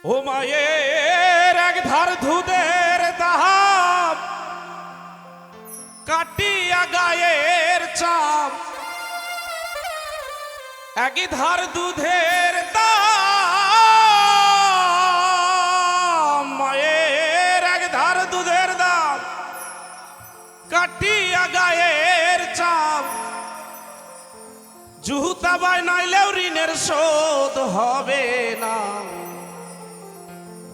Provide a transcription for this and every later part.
ও মায়ের এক ধার দুধের দাম কাটিয়া গায়ের চাপ, এক ধার দুধের দাম, মায়ের এক ধার দুধের দাম কাটিয়া গায়ের চাপ, জুহুতা বাই নাইলেও ঋণের শোধ হবে না।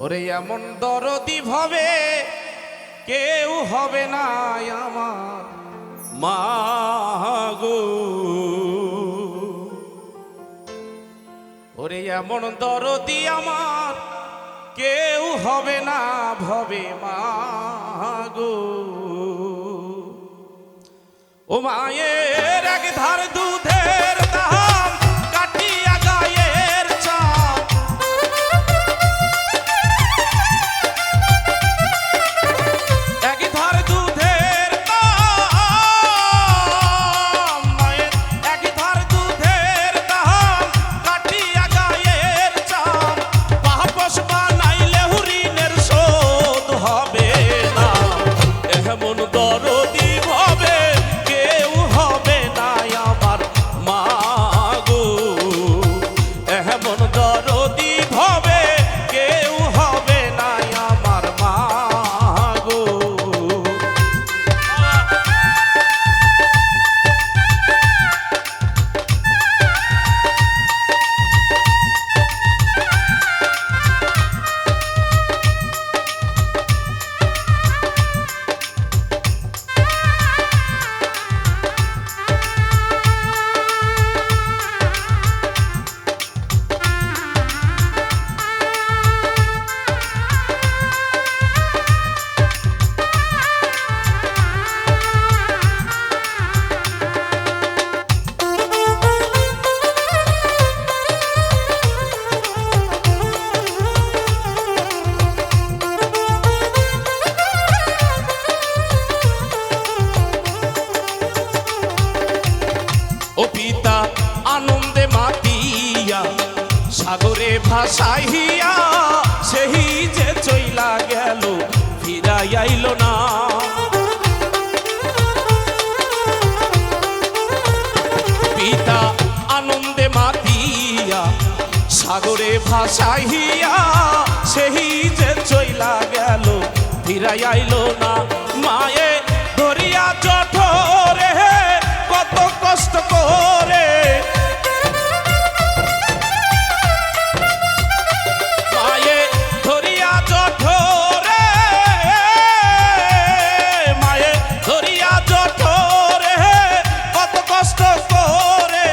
ওরে এমন দরদি ভাবে কেউ হবে না আমার মা গো। ওরে এমন দরদি আমার কেউ হবে না ভবে মা গো। ও মায়ের এক ধার দুধের দাম কাটিয়া গায়ের চাপ, এক ধার দুধের দাম, মায়ের এক ধার দুধের দাম কাটিয়া গায়ের চাপ, পাপস বানাইলে ঋণের শোধ হবে না। এমন দরদি ভাবে কেউ হবে না আমার মা গো। এমন দরদি ভাবে কেউ হবে না আমার মা গো। ও পিতা আনন্দে মাতিয়া সাগরে ভাসাইয়া, সেই যে চইলা গেল ফিরাই আইল না। পিতা আনন্দে মাতিয়া সাগরে ভাসাইয়া, সেই যে চইলা গেল ফিরাই আইল না। মায়ে ধরিয়া জঠরে কত কষ্ট করে, মায়ে ধরিয়া জঠরে, মায়ে ধরিয়া জঠরে কত কষ্ট করে,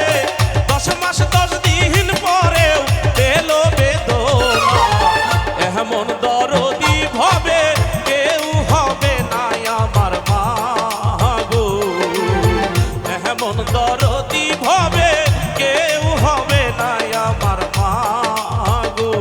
10 মাস 10 দিন পরেও পেল বেদনা। এমন দরদি ভাবে কেউ হবে না আমার মা গো। এমন দরদি ভাবে কেউ হবে না আমার মা গো।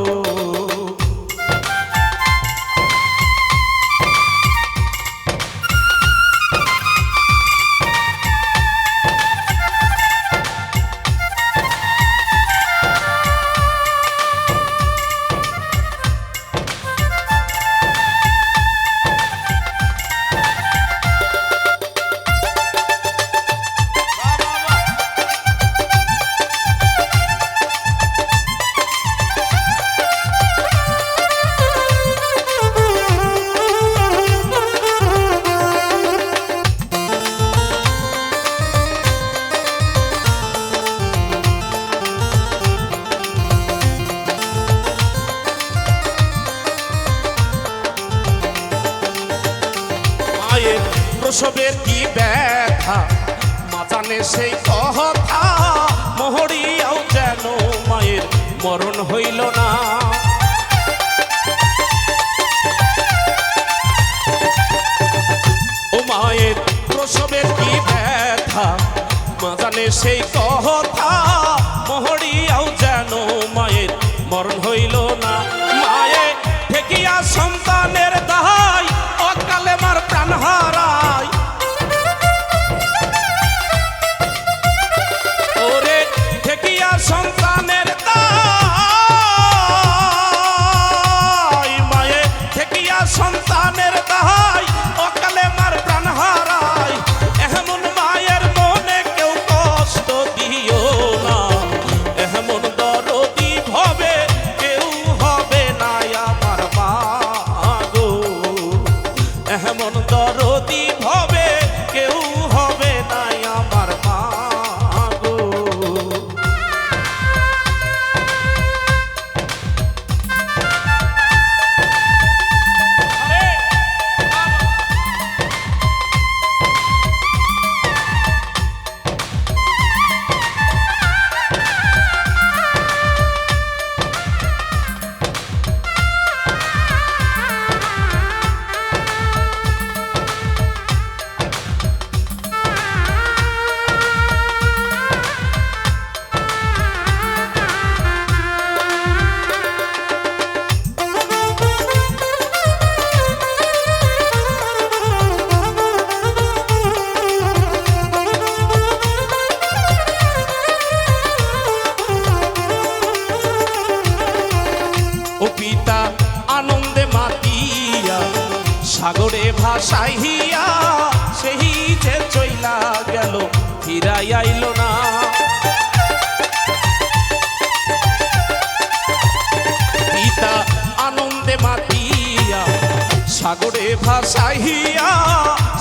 মায়ের প্রসবের কি ব্যথা মা জানে সেই কথা, মহড়িয়াও যেন মায়ের মরণ হইল না। ও মায়ের প্রসবের কি ব্যথা মা জানে সেই কথা, মহড়িয়াও যেন মায়ের মরণ হইল না। মায়ে ঠেকিয়া সন্তানের দায় অকালে মার প্রাণ হারায়, ওরে ঠেকিয়া সন্তানের দায় ও পিতা আনন্দে মাতিয়া সাগরে ভাসাইয়া সেই যে চইলা গেল ফিরাই আইল না। পিতা আনন্দে মাতিয়া সাগরে ভাসাইয়া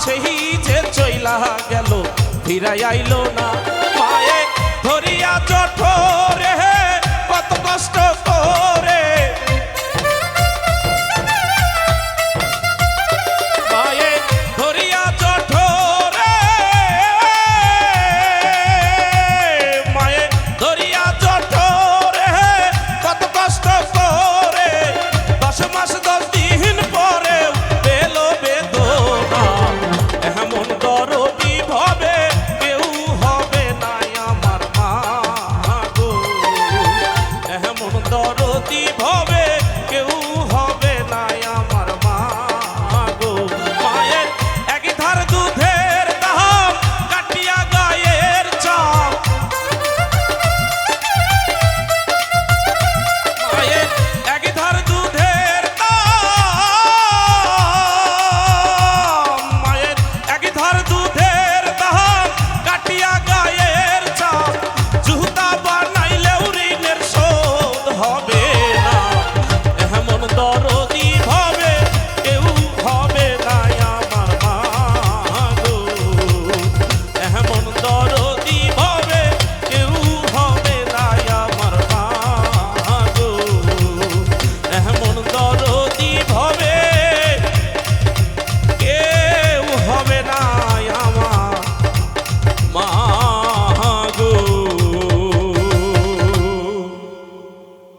সেই যে চইলা গেল ফিরাই আইল না। মায়ে ধরিয়া জঠরে কত কষ্ট